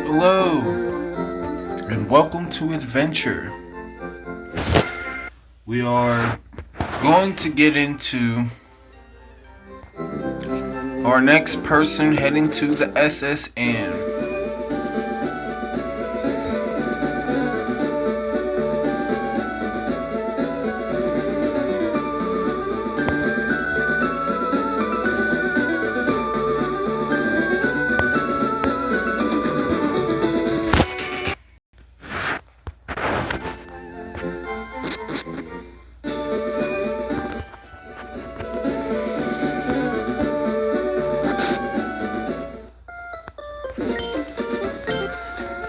Hello, and welcome to Adventure. We are going to get into our next person heading to the SSN.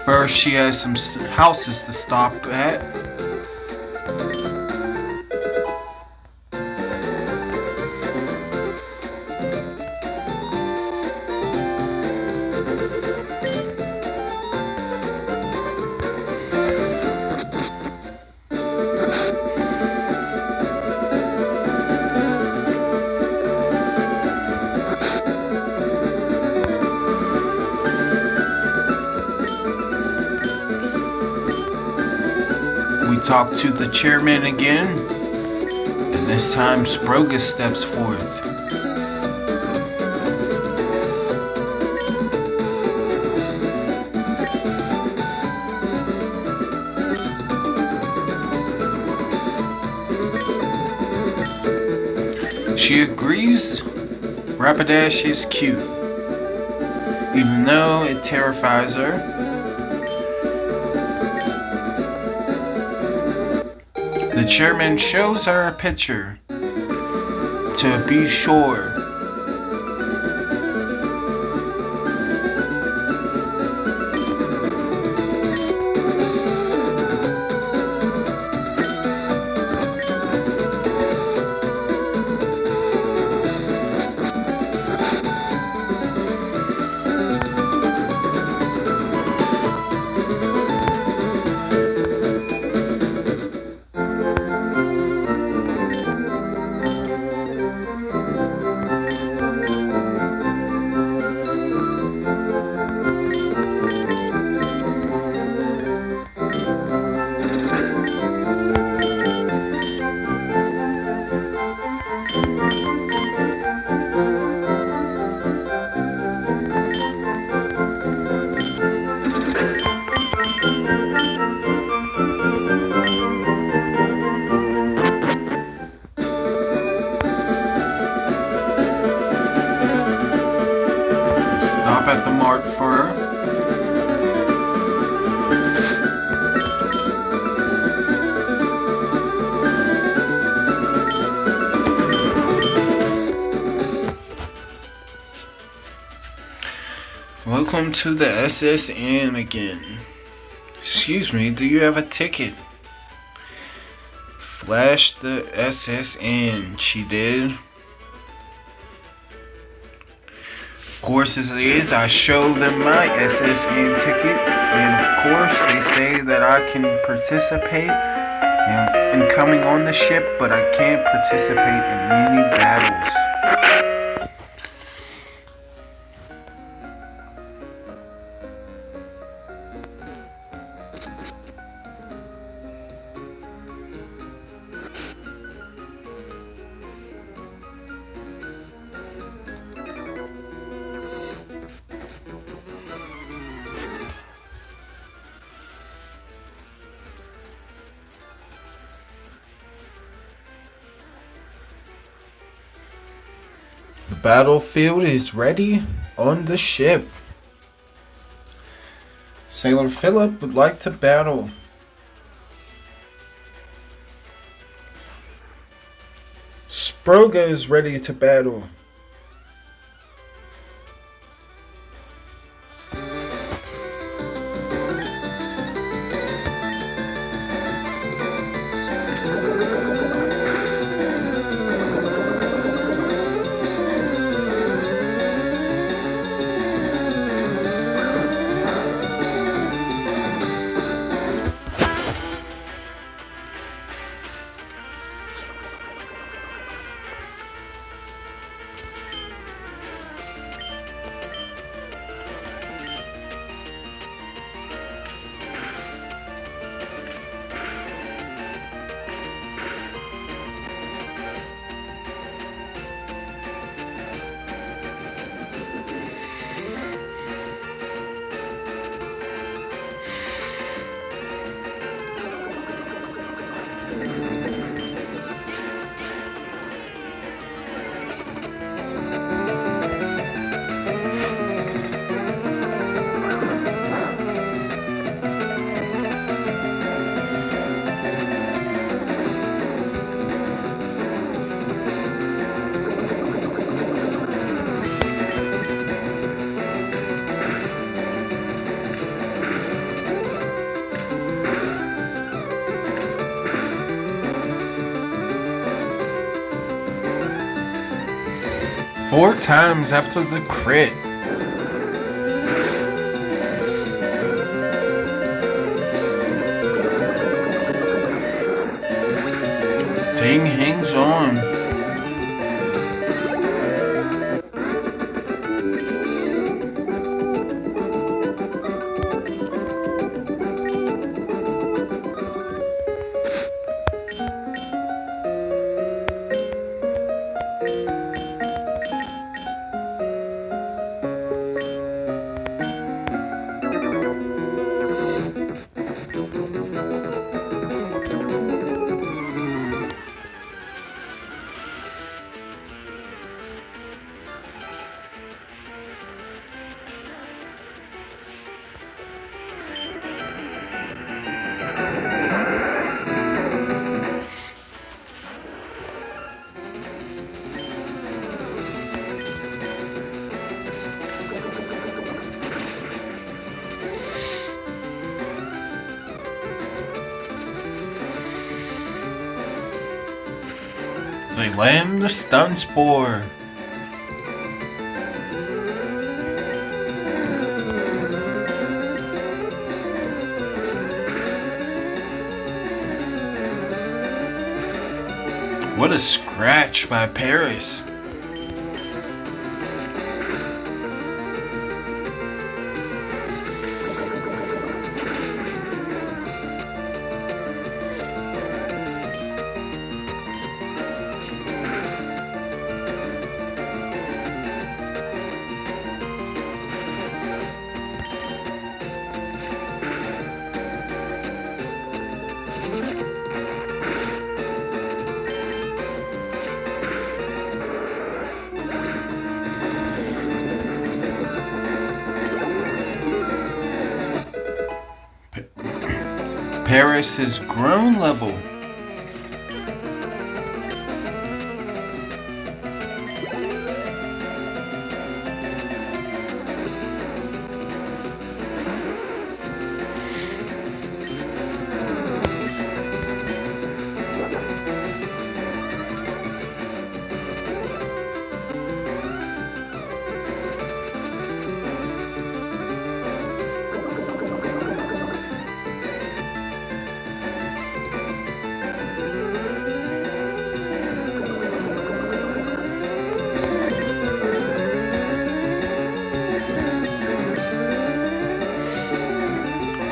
First, she has some houses to stop at. We talk to the chairman again, and this time Sprouga steps forth. She agrees Rapidash is cute, even though it terrifies her. The chairman shows her a picture to be sure. Stop at the Mart for her. Welcome to the SSN again. Excuse me, do you have a ticket? Flash the SSN, she did. Of course, as it is, I show them my SSN ticket, and of course, they say that I can participate in coming on the ship, but I can't participate in any battles. The battlefield is ready on the ship. Sailor Philip would like to battle. Sprouga is ready to battle. 4 times after the crit. Ting hangs on. They land the stun spore. What a scratch by Paris. Paris is grown level.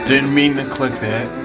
Didn't mean to click that.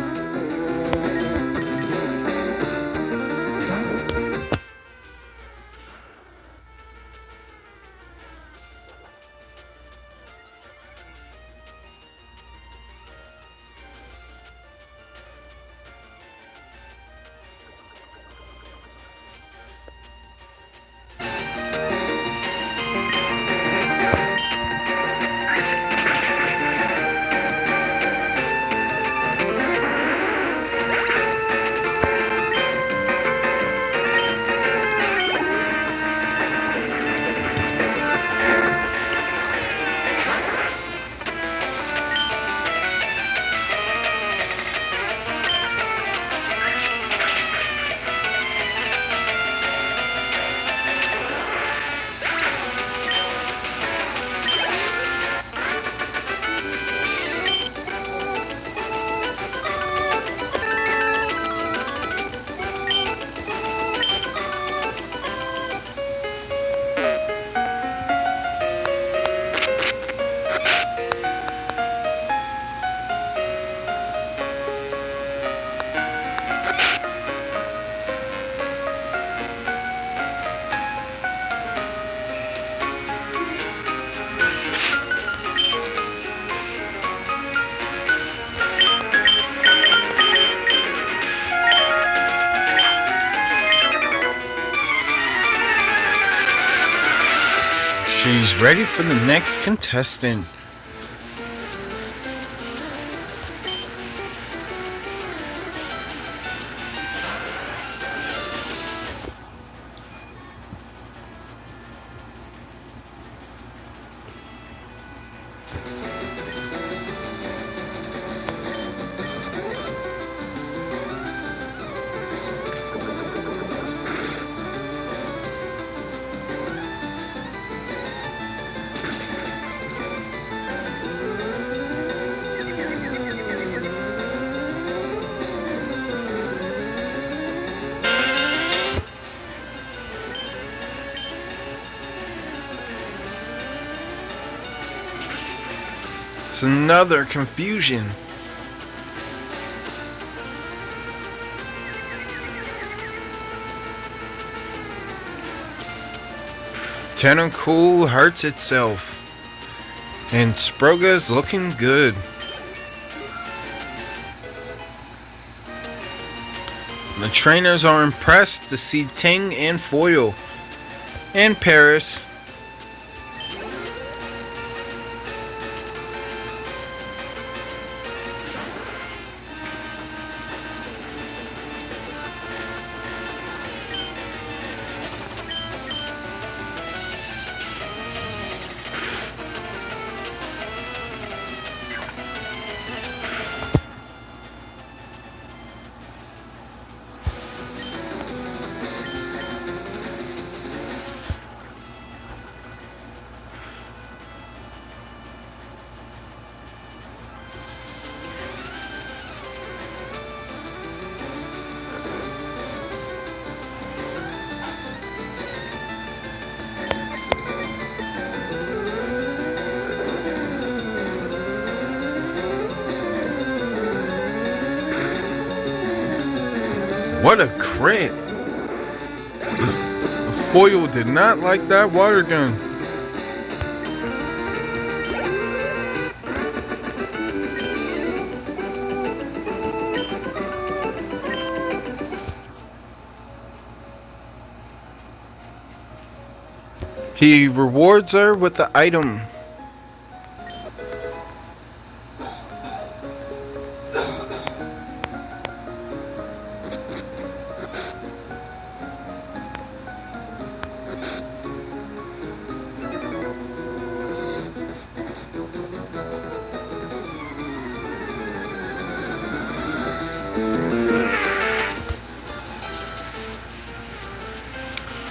She's ready for the next contestant. That's another confusion. Tentacool hurts itself. And Sprouga's looking good. The trainers are impressed to see Ting and Foil. And Paris. What a crit! Foil did not like that water gun. He rewards her with the item.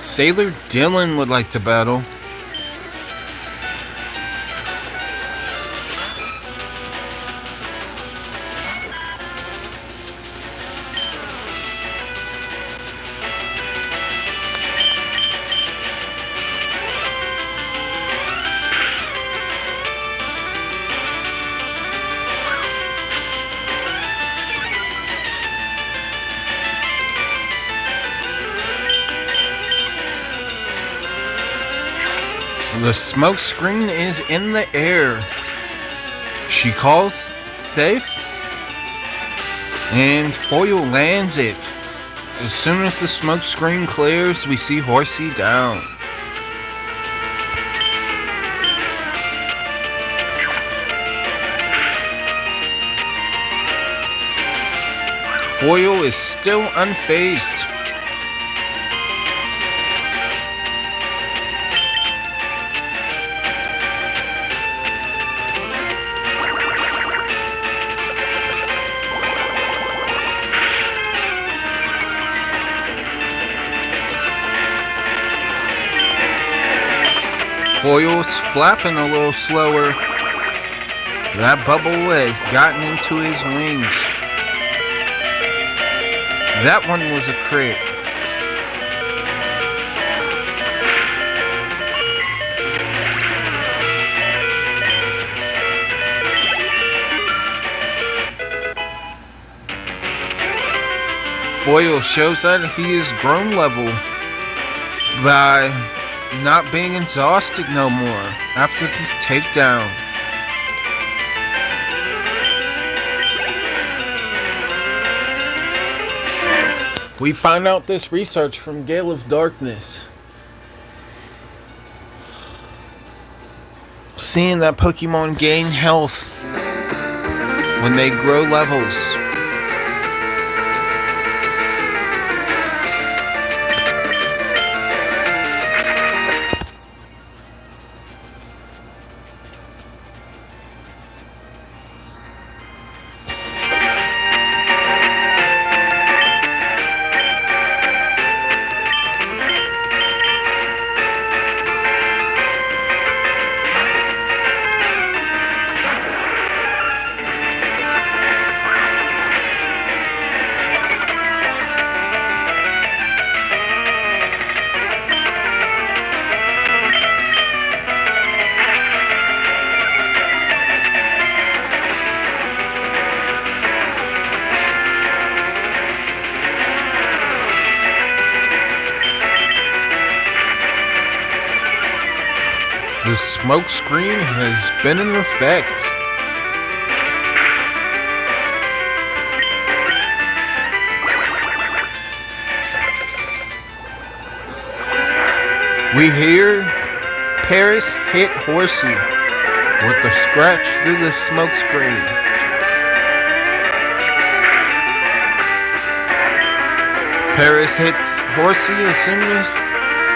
Sailor Dylan would like to battle. The smoke screen is in the air. She calls safe, and Foil lands it. As soon as the smoke screen clears, we see Horsey down. Foil is still unfazed. Foil's flapping a little slower. That bubble has gotten into his wings. That one was a crit. Foil shows that he is grown level by not being exhausted no more after the takedown. We find out this research from Gale of Darkness. Seeing that Pokemon gain health when they grow levels. smoke screen has been in effect. We hear Paris hit Horsey with a scratch through the smoke screen. Paris hits Horsey as soon as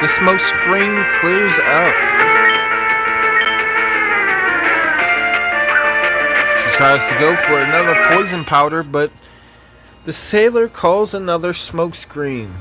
the smoke screen clears out. She tries to go for another poison powder, but the sailor calls another smoke screen.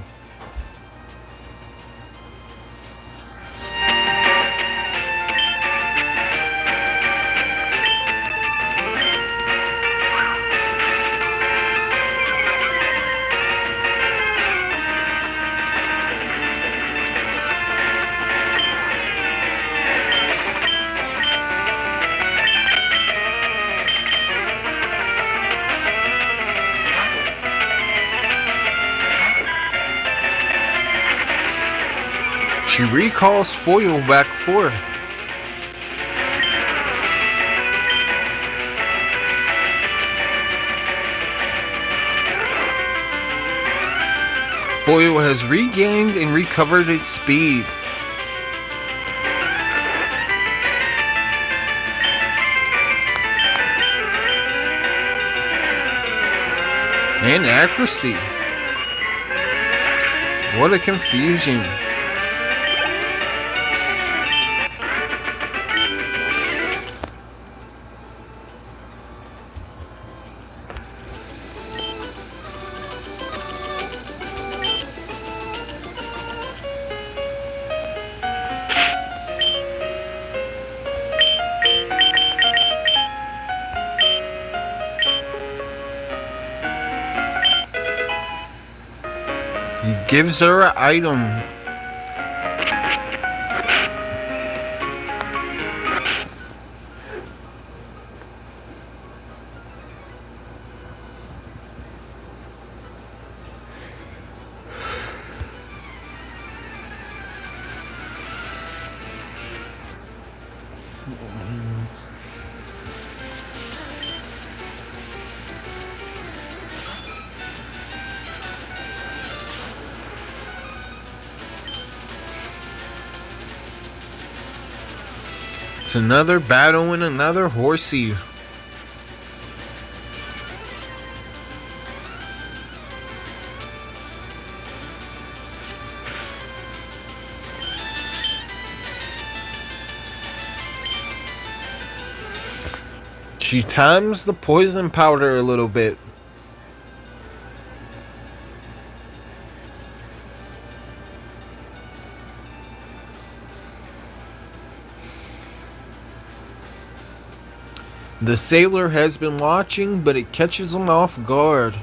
She recalls Foil back forth. Foil has regained and recovered its speed. And accuracy. What a confusion. He gives her an item. It's another battle and another Horsey. She times the poison powder a little bit. The sailor has been watching, but it catches him off guard.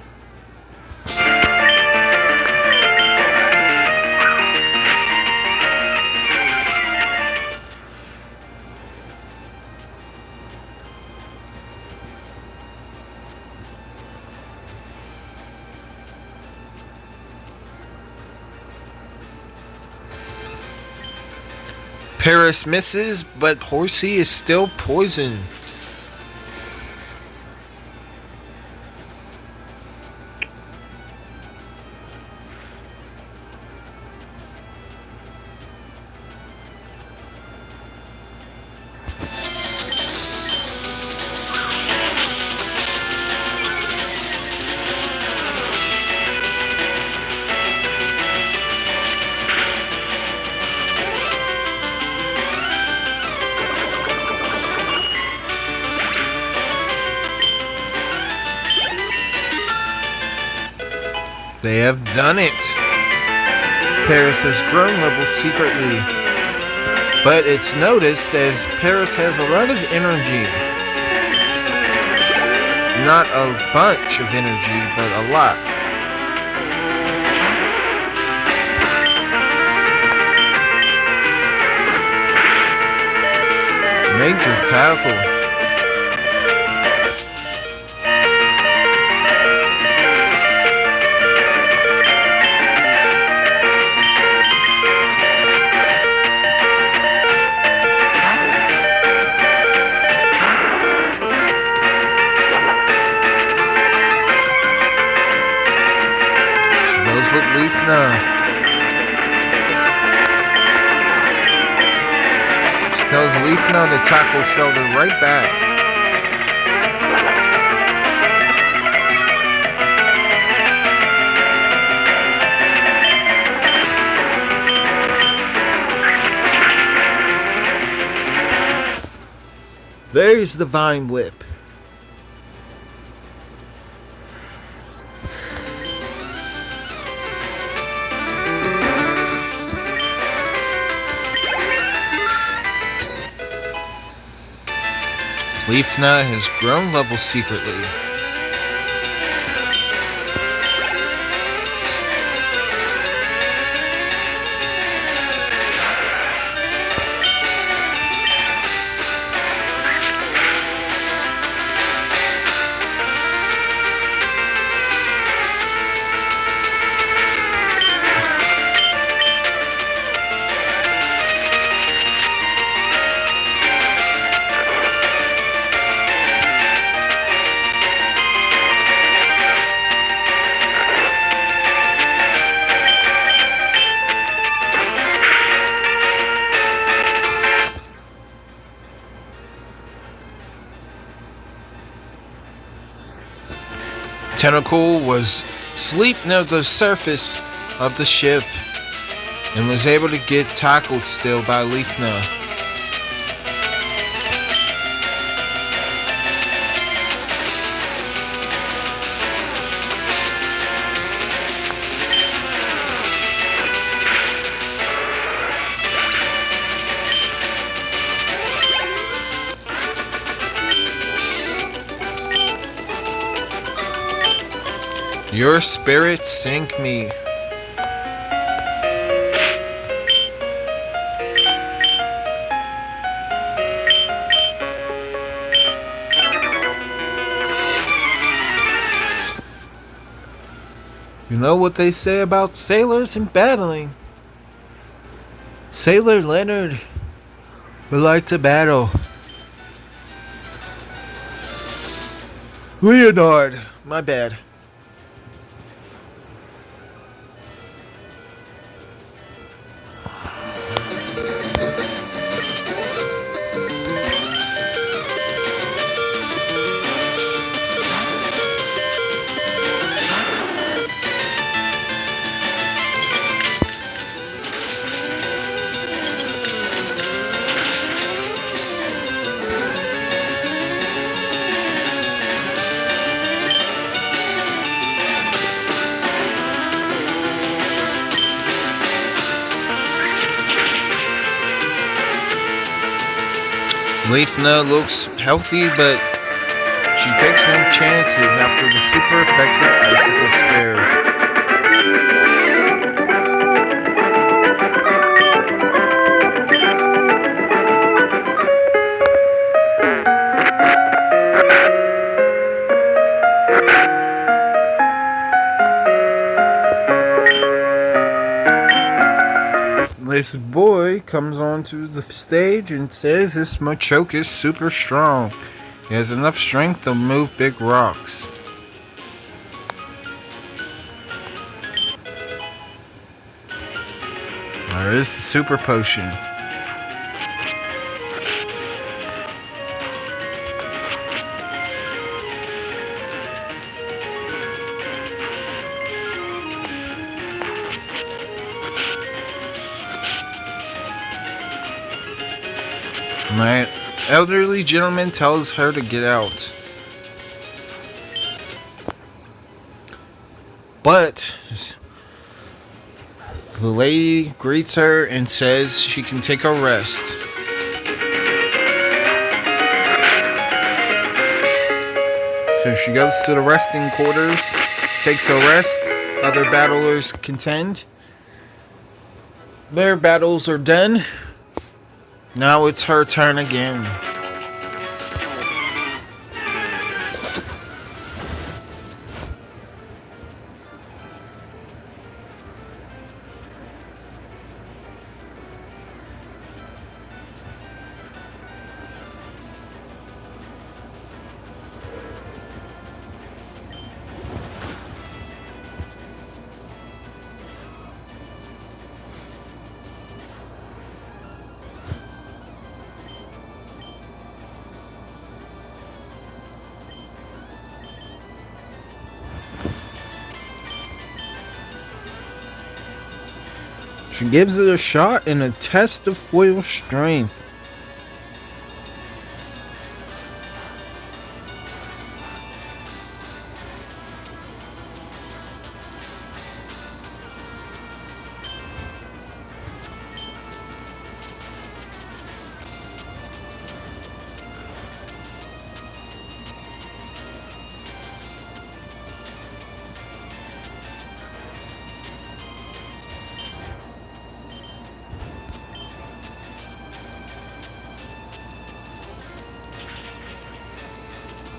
Paris misses, but Horsey is still poisoned. They have done it. Paris has grown level secretly, but it's noticed as Paris has a lot of energy. Not a bunch of energy, but a lot. Major tackle. Leafna. She tells Leafna to tackle shoulder right back. There's the Vine Whip. Leafna has grown level secretly. Tentacle was asleep near the surface of the ship and was able to get tackled still by Leafna. Your spirit sink me. You know what they say about sailors and battling? Sailor Leonard would like to battle. Leonard, my bad. Leafna looks healthy, but she takes no chances after the super effective icicle spare. This boy comes onto the stage and says this Machoke is super strong. He has enough strength to move big rocks. There is the super potion. My elderly gentleman tells her to get out. But the lady greets her and says she can take a rest. So she goes to the resting quarters, takes a rest. Other battlers contend. Their battles are done. Now it's her turn again. She gives it a shot in a test of foil strength.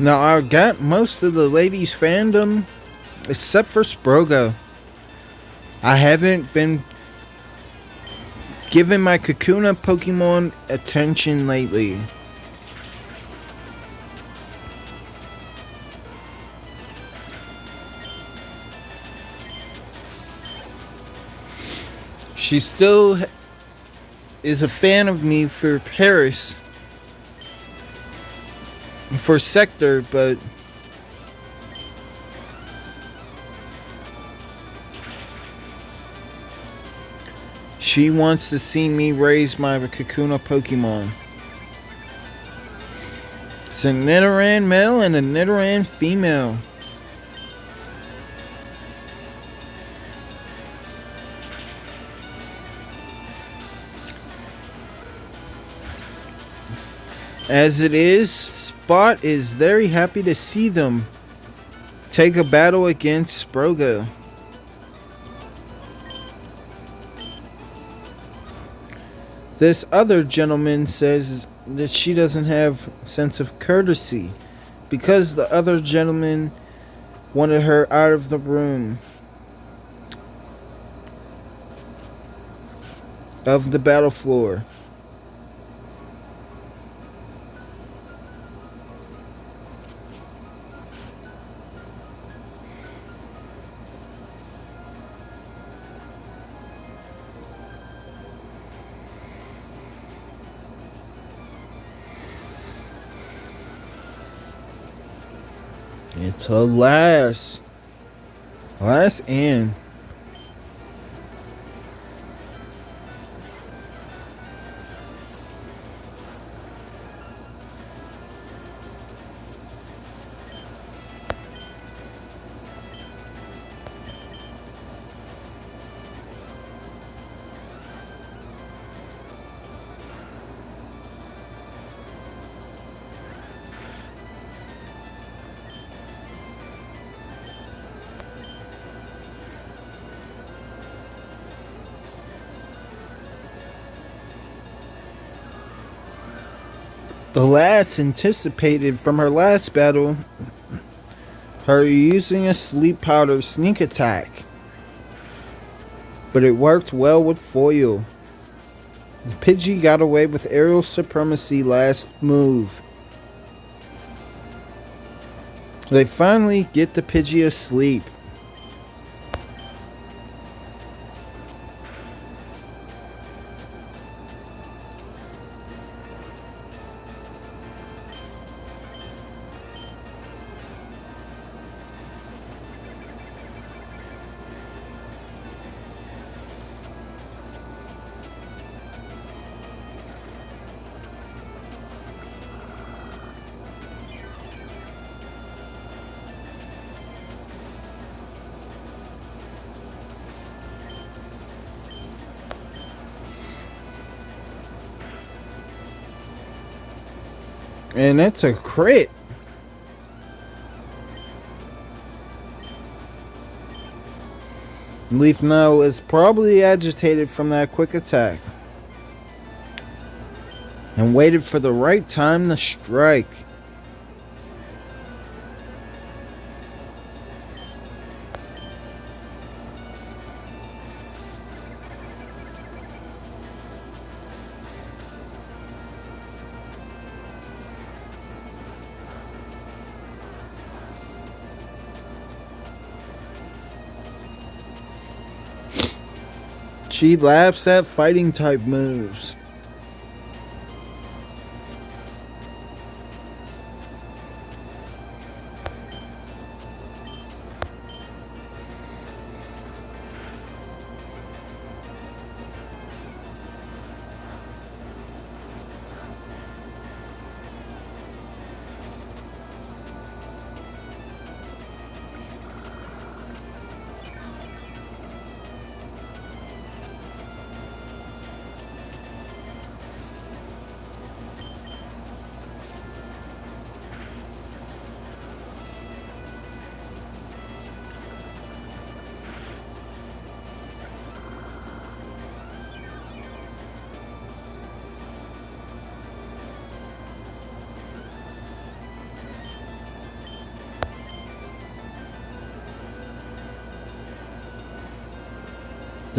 Now I got most of the ladies' fandom, except for Sprouga. I haven't been giving my Kakuna Pokemon attention lately. She still is a fan of me for Paris. For Sector, but she wants to see me raise my Kakuna Pokemon. It's a Nidoran male and a Nidoran female. As it is, Spot is very happy to see them take a battle against Sprouga. This other gentleman says that she doesn't have a sense of courtesy because the other gentleman wanted her out of the room of the battle floor. It's a last Ann. The last anticipated from her last battle, her using a sleep powder sneak attack, but it worked well with foil. Pidgey got away with aerial supremacy last move. They finally get the Pidgey asleep. And that's a crit. Leaf now is probably agitated from that quick attack and waited for the right time to strike. She laughs at fighting type moves.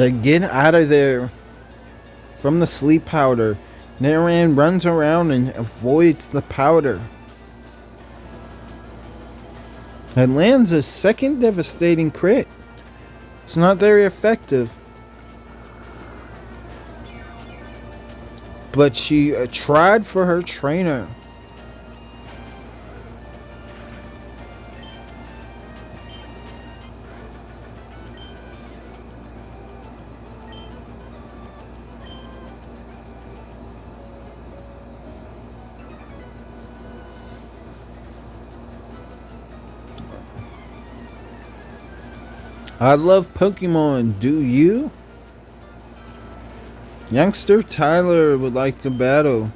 They get out of there from the sleep powder. Nidoran runs around and avoids the powder. And lands a second devastating crit. It's not very effective. But she tried for her trainer. I love Pokemon, do you? Youngster Tyler would like to battle.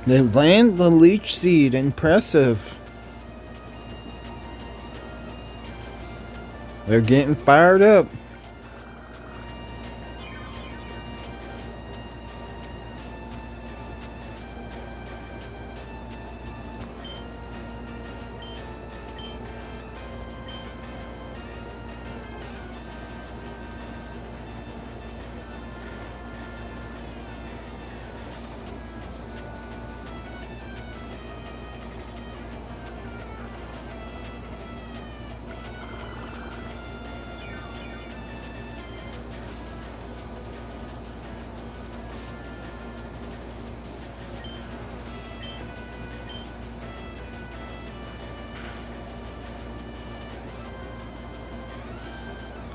They land the Leech Seed. Impressive. They're getting fired up.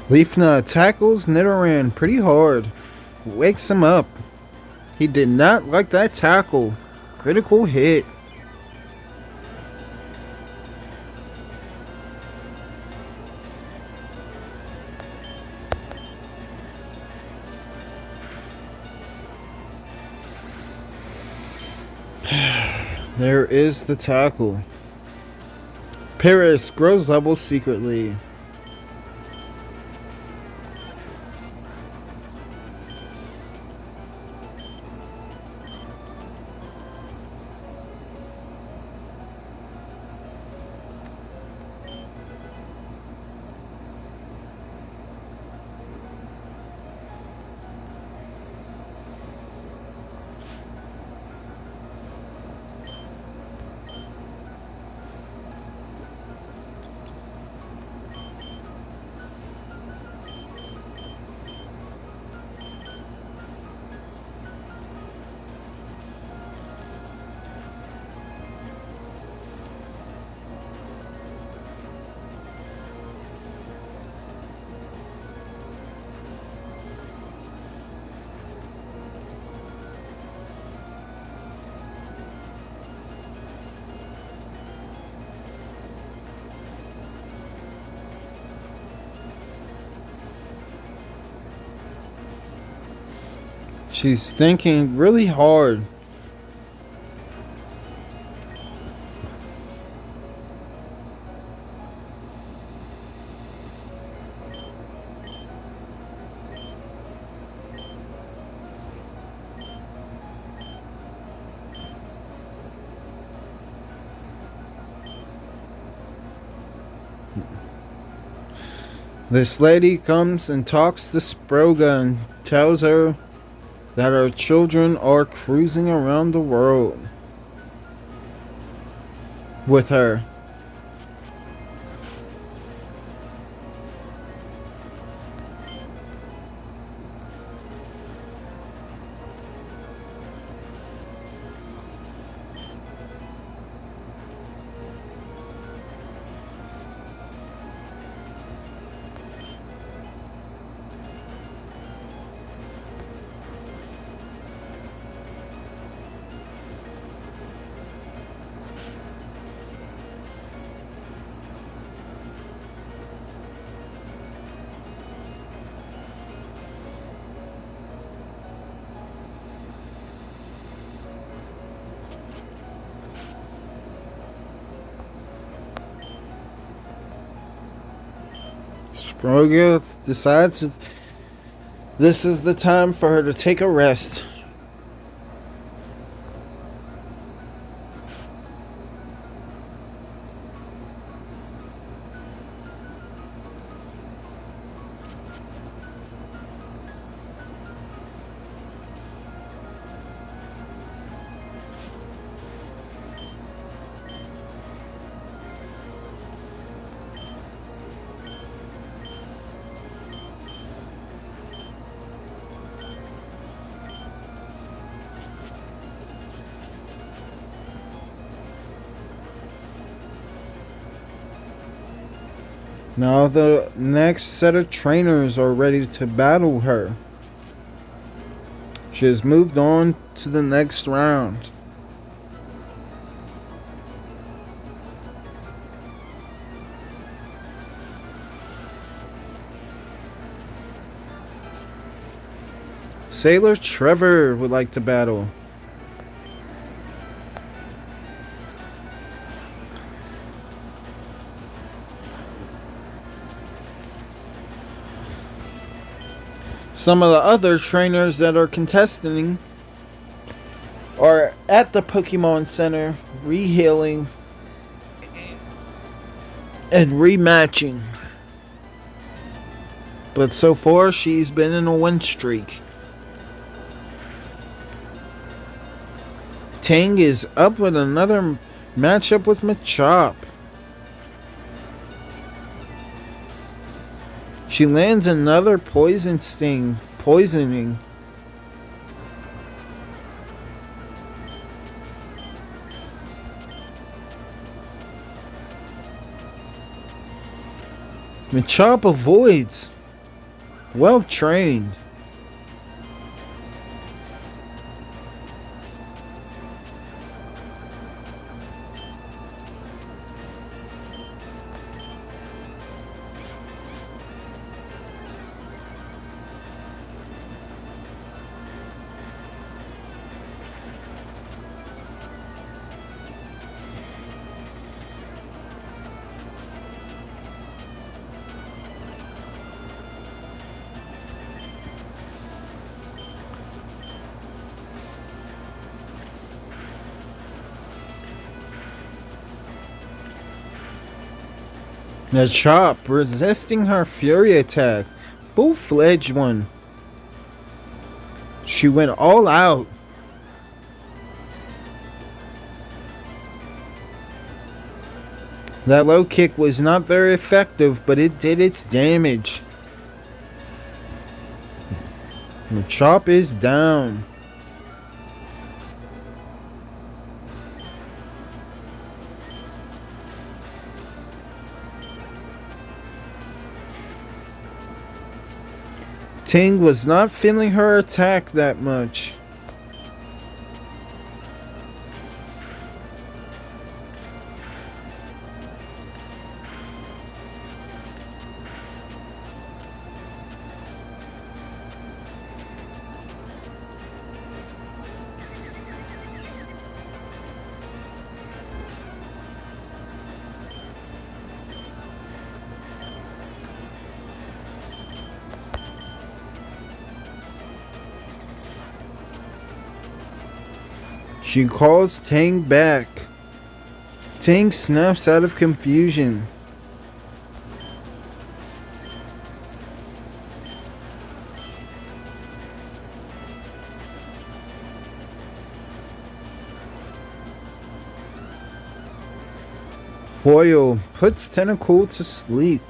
Leafna tackles Nidoran pretty hard. Wakes him up. He did not like that tackle. Critical hit. There is the tackle. Paris grows level secretly. She's thinking really hard. This lady comes and talks to Sprouga and tells her that her children are cruising around the world with her. Sprouga decides this is the time for her to take a rest. Now the next set of trainers are ready to battle her. She has moved on to the next round. Sailor Trevor would like to battle. Some of the other trainers that are contesting are at the Pokemon Center, re-healing and rematching. But so far, she's been in a win streak. Tang is up with another matchup with Machop. She lands another poison sting, poisoning. Machop avoids. Well trained. Machop resisting her fury attack. Full-fledged one. She went all out. That low kick was not very effective, but it did its damage. Machop is down. Ting was not feeling her attack that much. She calls Tang back. Tang snaps out of confusion. Foil puts Tentacle to sleep.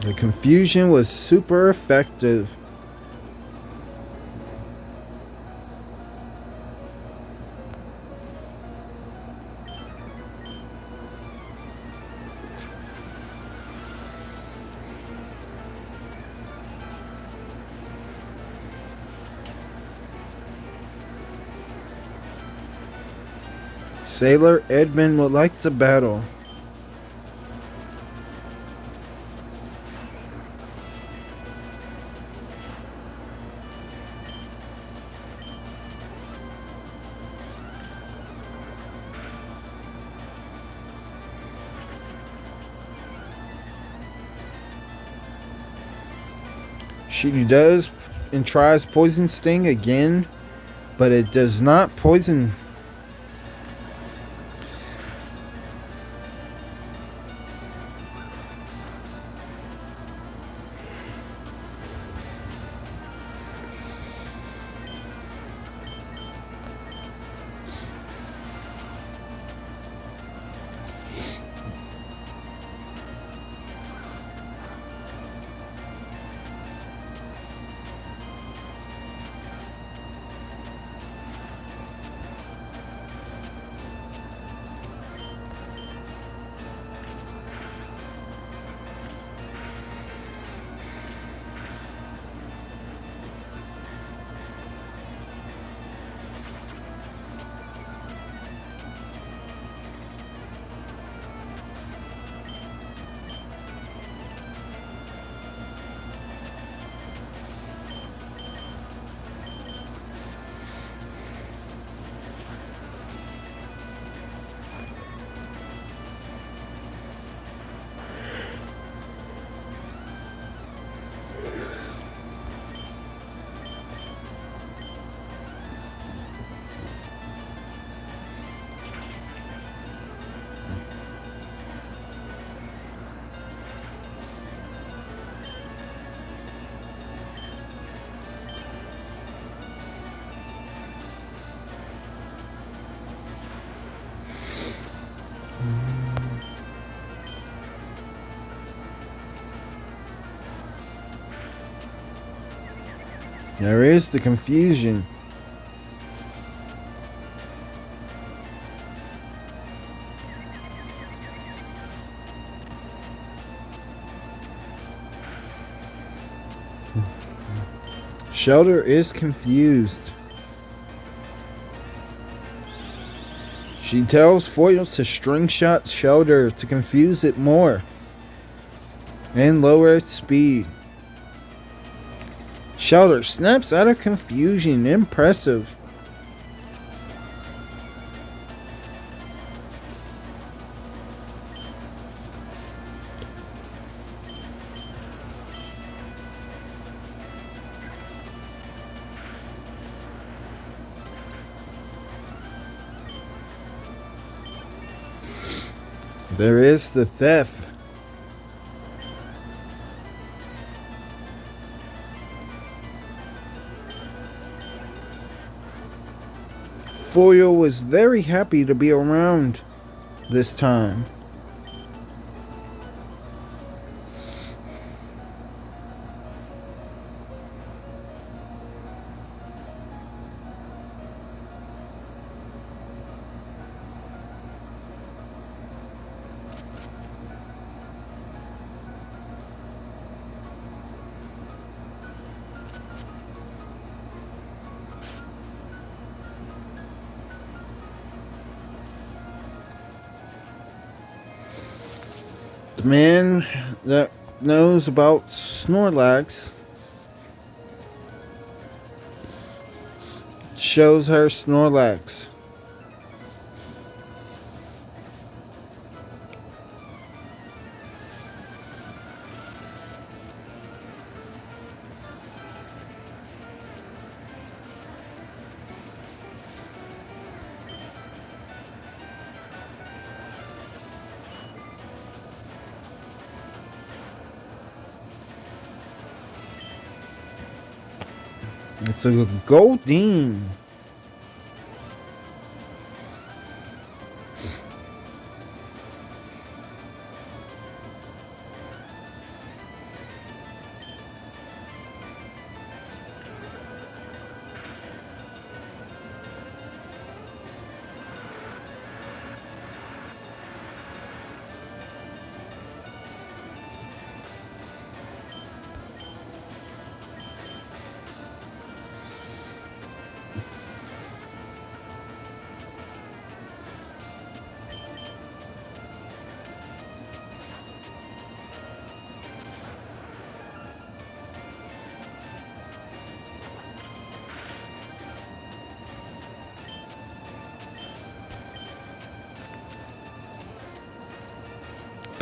The confusion was super effective. Sailor Edmund would like to battle. She does and tries Poison Sting again, but it does not poison. There is the confusion. Shelter is confused. She tells Foil to string shot Shelter to confuse it more and lower its speed. Shelter snaps out of confusion. Impressive. There is the theft. Foil was very happy to be around this time. The man that knows about Snorlax shows her Snorlax. It's a Goldeen.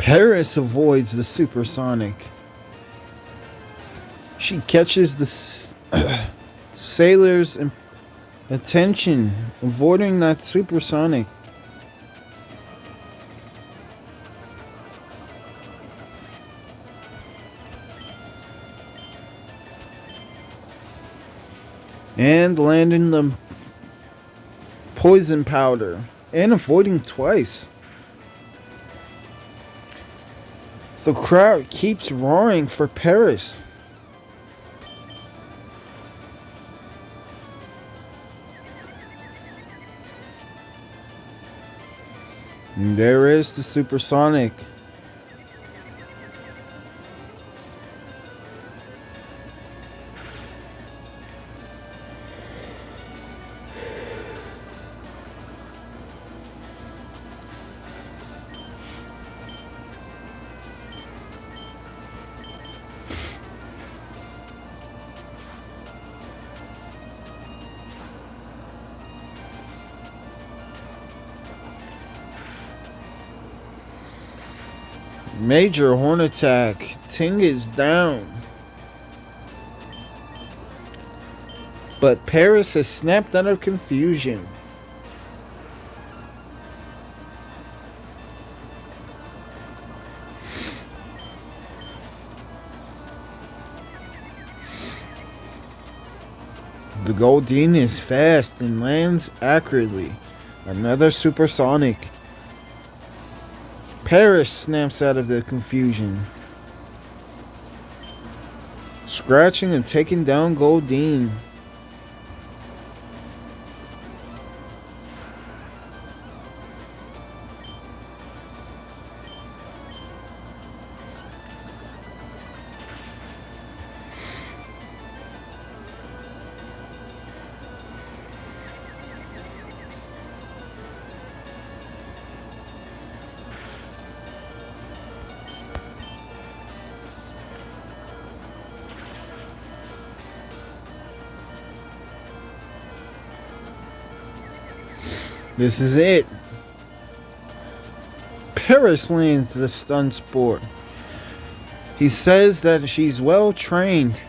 Paris avoids the supersonic. She catches the sailor's attention, avoiding that supersonic. And landing the poison powder. And avoiding twice. The crowd keeps roaring for Paris. And there is the supersonic. Major horn attack. Ting is down. But Paris has snapped out of confusion. The Goldeen is fast and lands accurately. Another supersonic. Paris snaps out of the confusion. Scratching and taking down Goldeen. This is it. Paris lands the stun sport. He says that she's well trained.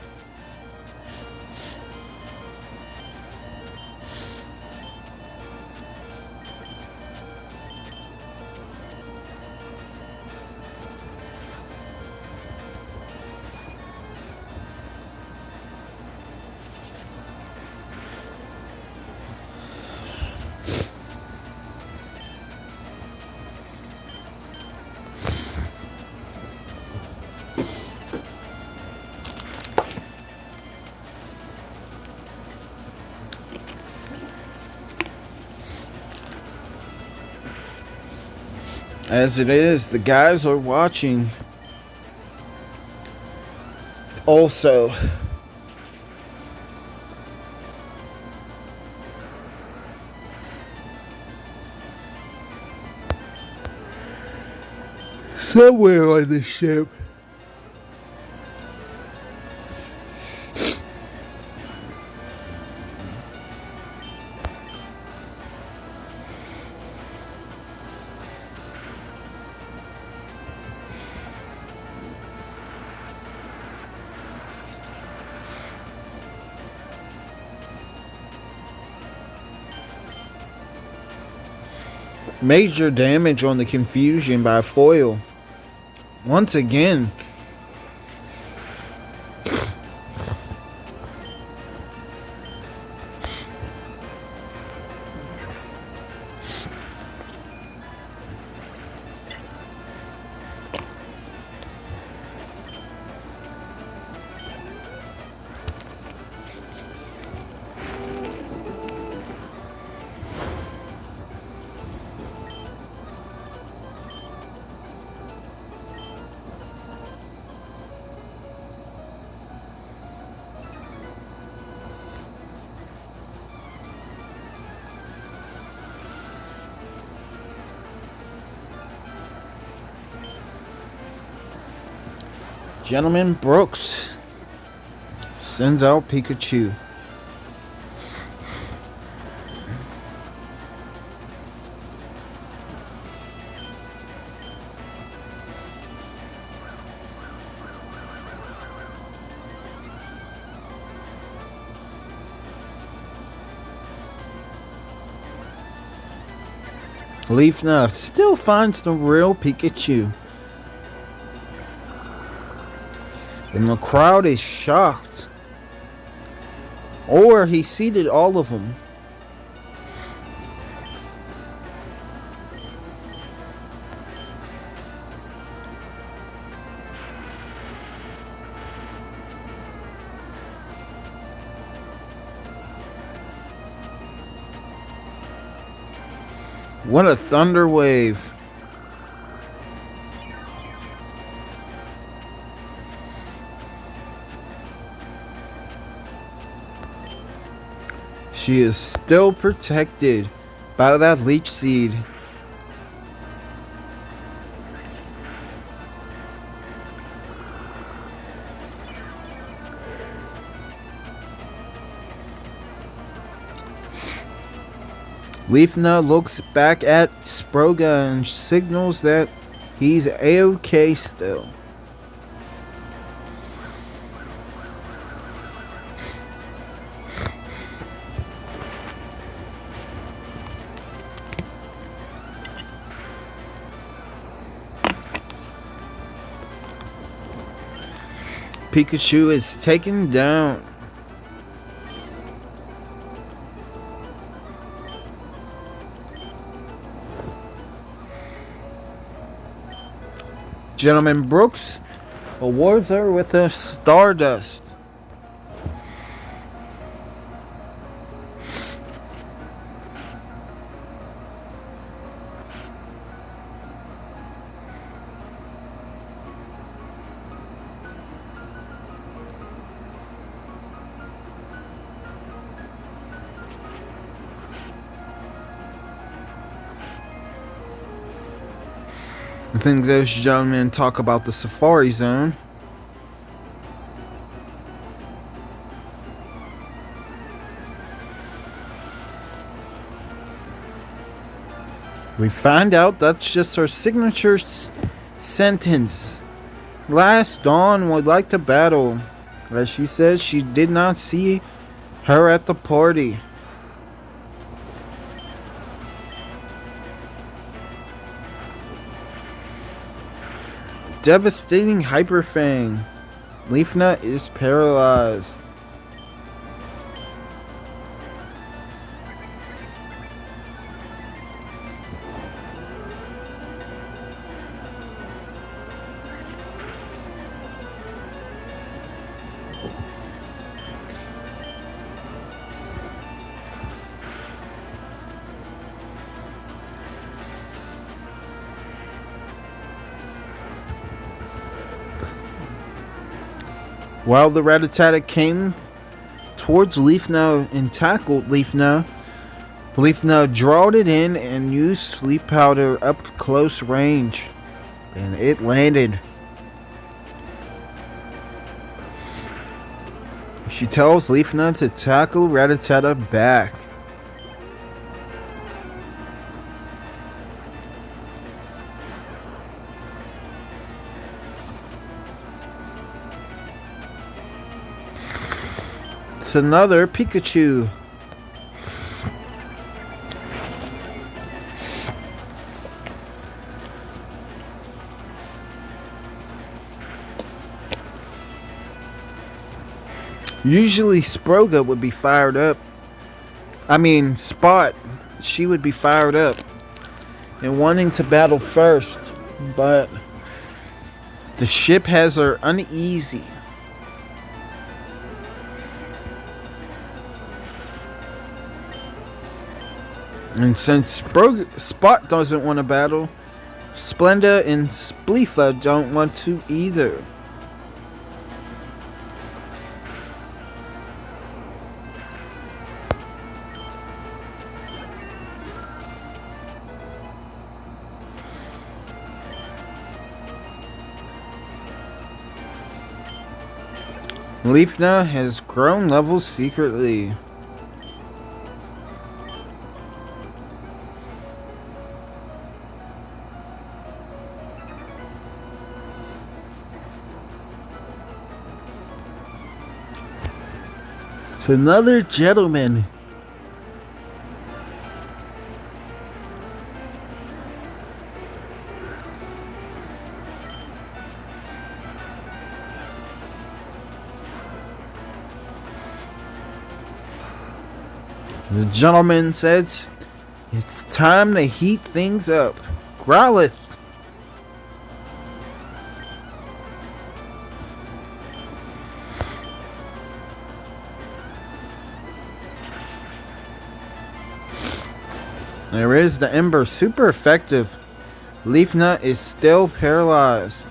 As it is, the guys are watching. Also, somewhere on the ship, major damage on the confusion by foil. Once again. Gentleman Brooks sends out Pikachu. Leafna still finds the real Pikachu. And the crowd is shocked. Or he seated all of them. What a thunder wave. She is still protected by that leech seed. Leafna looks back at Sprouga and signals that he's A-OK still. Pikachu is taken down. Gentleman Brooks awards her with a Stardust. I think those gentlemen talk about the Safari Zone. We find out that's just her signature sentence. Last Dawn would like to battle, as she says she did not see her at the party. Devastating Hyper Fang. Leafna is paralyzed. While the Rattata came towards Leafna and tackled Leafna, Leafna drawed it in and used Sleep Powder up close range, and it landed. She tells Leafna to tackle Rattata back. It's another Pikachu. Usually Sprouga would be fired up. Spot. She would be fired up and wanting to battle first, but the ship has her uneasy. And since Spot doesn't want to battle, Splenda and Spleefa don't want to either. Leafna has grown levels secretly. It's another gentleman. The gentleman says it's time to heat things up. Growlithe. There is the Ember, super effective. Leaf Nut is still paralyzed.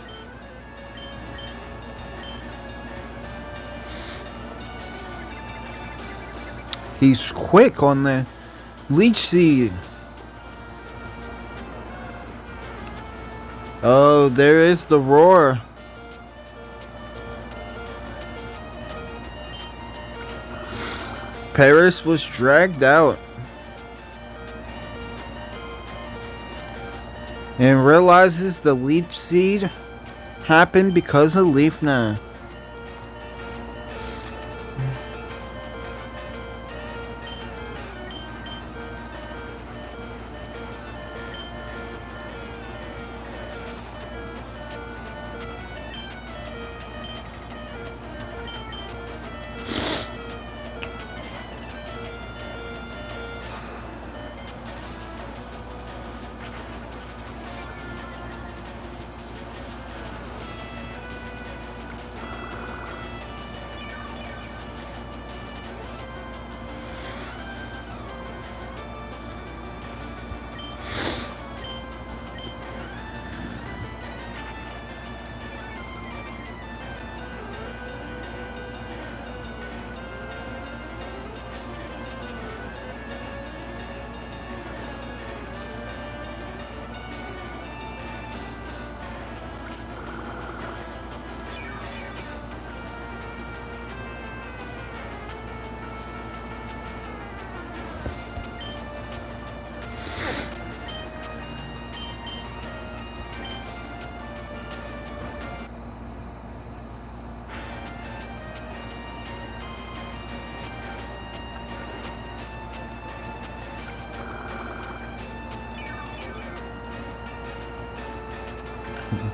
He's quick on the Leech Seed. Oh, there is the roar. Paris was dragged out and realizes the Leech Seed happened because of Leaf Nut.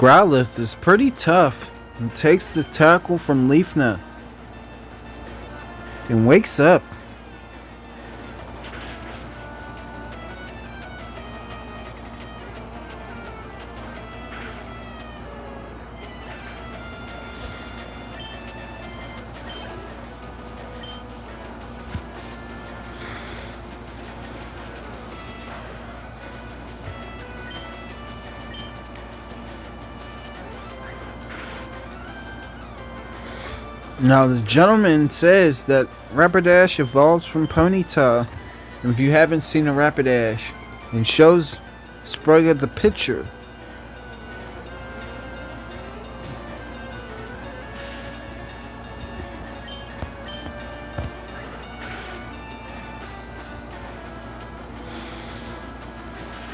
Growlithe is pretty tough and takes the tackle from Leaf Nut and wakes up. Now the gentleman says that Rapidash evolves from Ponyta. And if you haven't seen a Rapidash, and shows Sprouga the picture.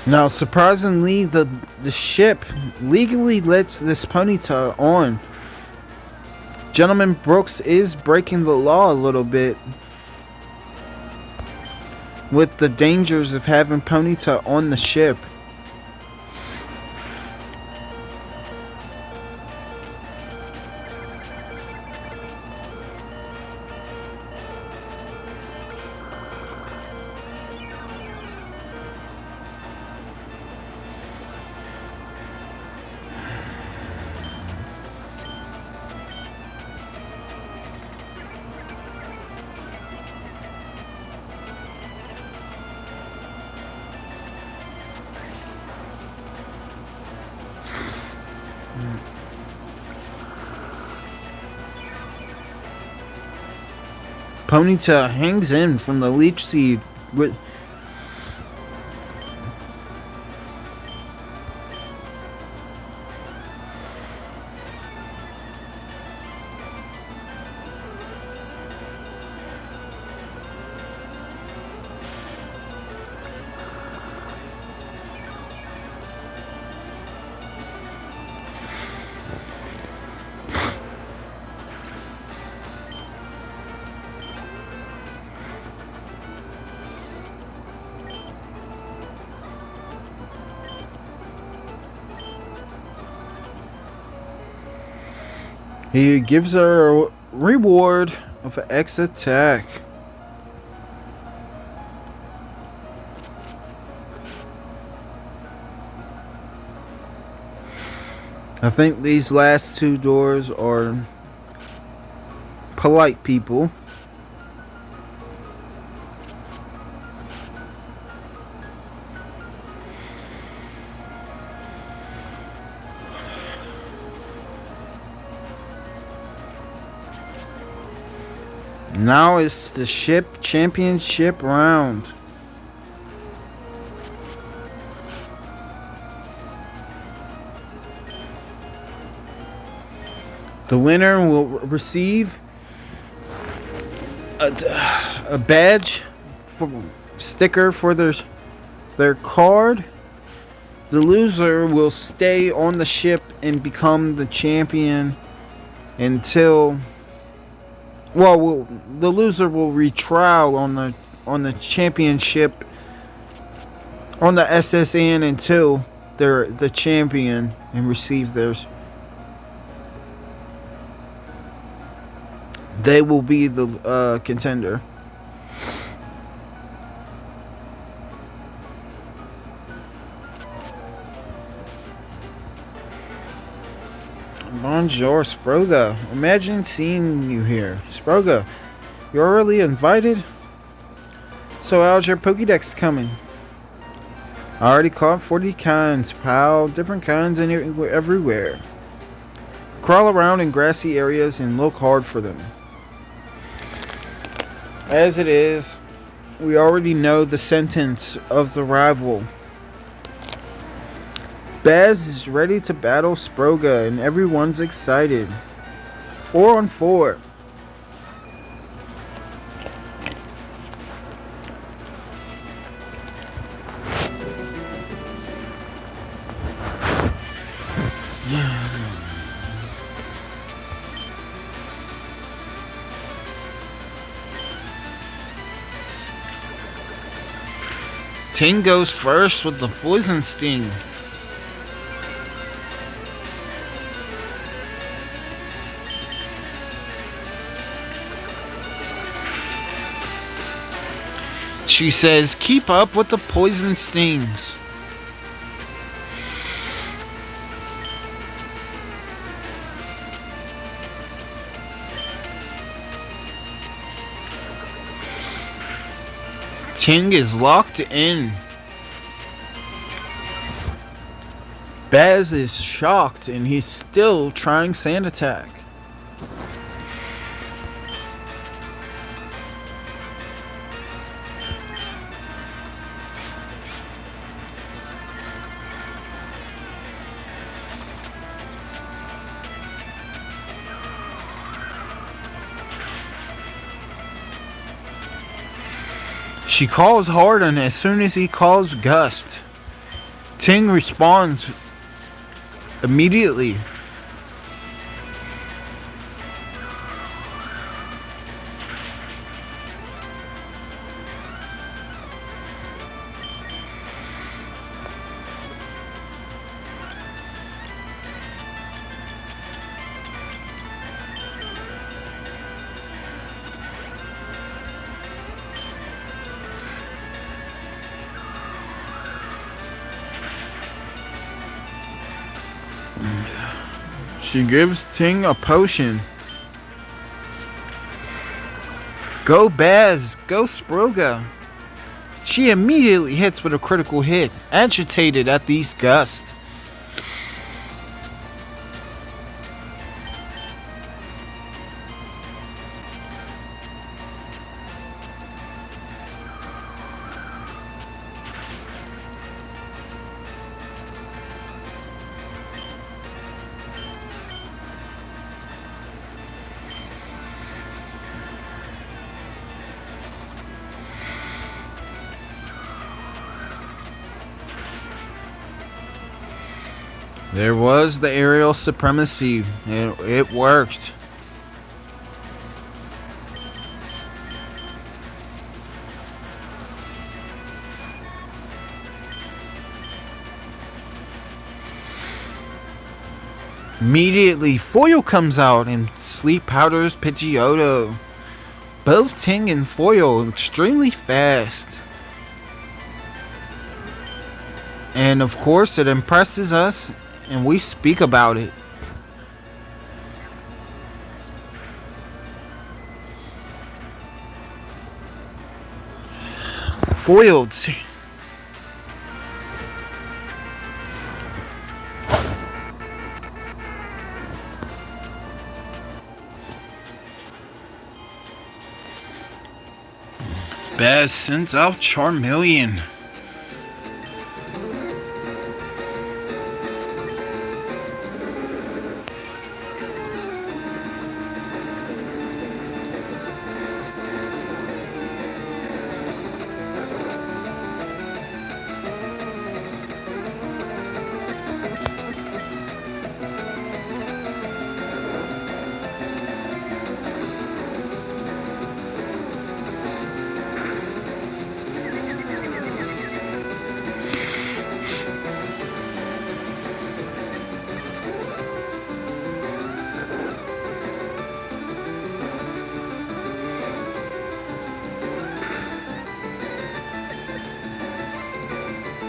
Now surprisingly the ship legally lets this Ponyta on. Gentleman Brooks is breaking the law a little bit with the dangers of having Ponyta on the ship. Ponyta hangs in from the Leech Seed with he gives her a reward of an X attack. I think these last two doors are polite people. Now it's the ship championship round. The winner will receive a badge, sticker for their card. The loser will stay on the ship and become the champion until, well, the loser will retrial on the championship on the SSN until they're the champion and receive theirs. They will be the contender. Bonjour, Sprouga. Imagine seeing you here. Sprouga, you're already invited? So how's your Pokédex coming? I already caught 40 kinds, pal. Different kinds everywhere. Crawl around in grassy areas and look hard for them. As it is, we already know the sentence of the rival. Baz is ready to battle Sprouga and everyone's excited. 4-on-4. Ting goes first with the poison sting. She says, keep up with the poison stings. Ting is locked in. Baz is shocked and he's still trying Sand Attack. She calls Harden as soon as he calls Gust. Ting responds immediately. She gives Ting a potion. Go Baz, go Sprouga. She immediately hits with a critical hit, agitated at these gusts. There was the aerial supremacy. It worked. Immediately, Foil comes out and Sleep Powders Pidgeotto. Both Ting and Foil extremely fast. And of course, it impresses us and we speak about it. Foiled. Best sense of Charmeleon.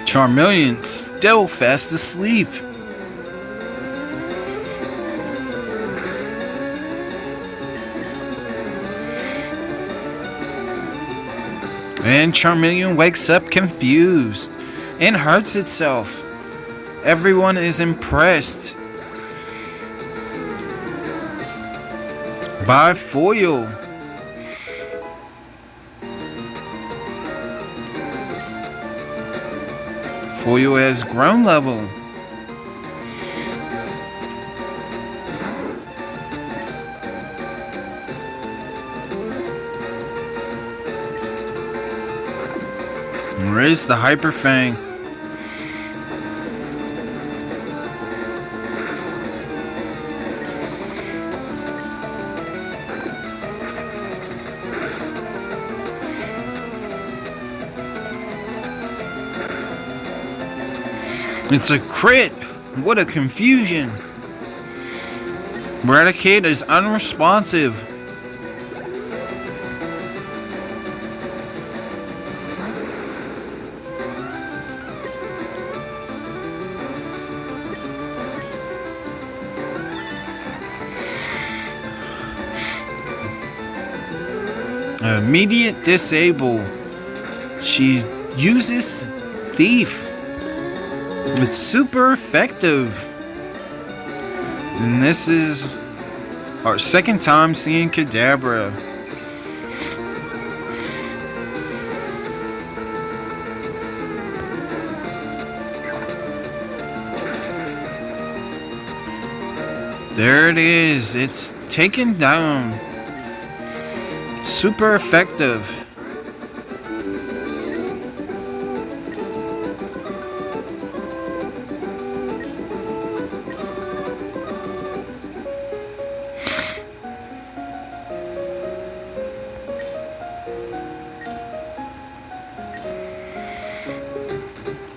Charmeleon still fast asleep. And Charmeleon wakes up confused and hurts itself. Everyone is impressed by Foil. Foil has ground level. Where is the Hyper Fang? It's a crit! What a confusion! Raticate is unresponsive. Immediate disable. She uses Thief. It's super effective. And this is our second time seeing Kadabra. There it is. It's taken down. Super effective.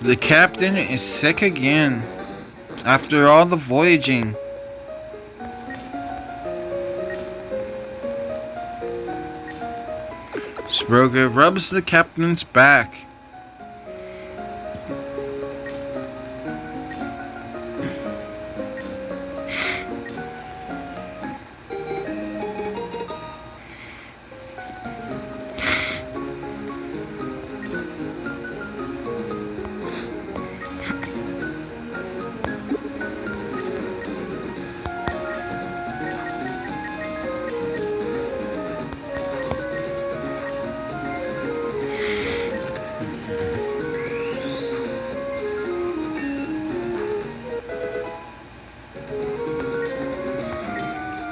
The captain is sick again after all the voyaging. Sprouga rubs the captain's back.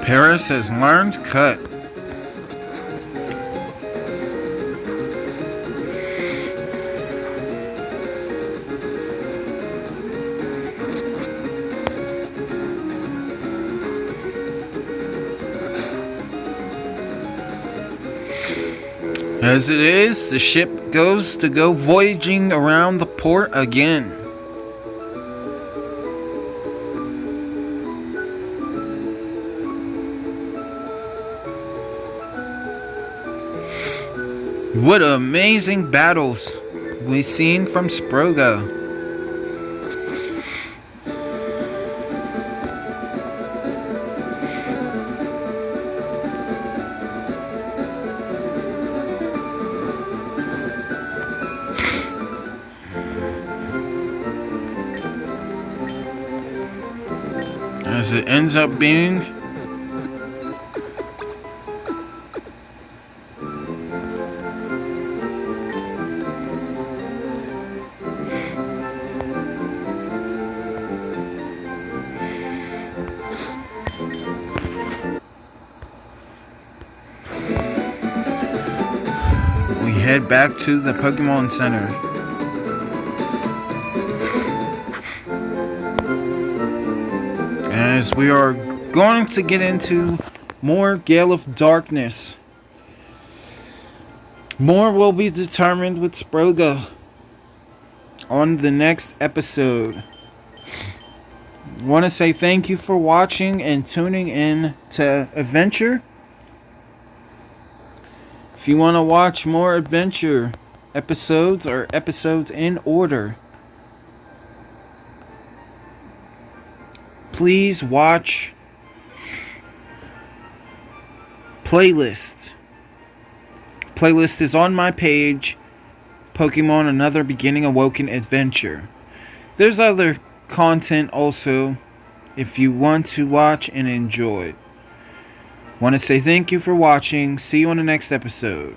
Paris has learned Cut. As it is, the ship goes to go voyaging around the port again. What amazing battles we've seen from Sprouga. as it ends up being. We head back to the Pokemon Center. As we are going to get into more Gale of Darkness. More will be determined with Sprouga on the next episode. I want to say thank you for watching and tuning in to Adventure. If you want to watch more Adventure episodes or episodes in order, please watch Playlist. Playlist is on my page, Pokemon Another Beginning Awoken Adventure. There's other content also if you want to watch and enjoy. Want to say thank you for watching. See you on the next episode.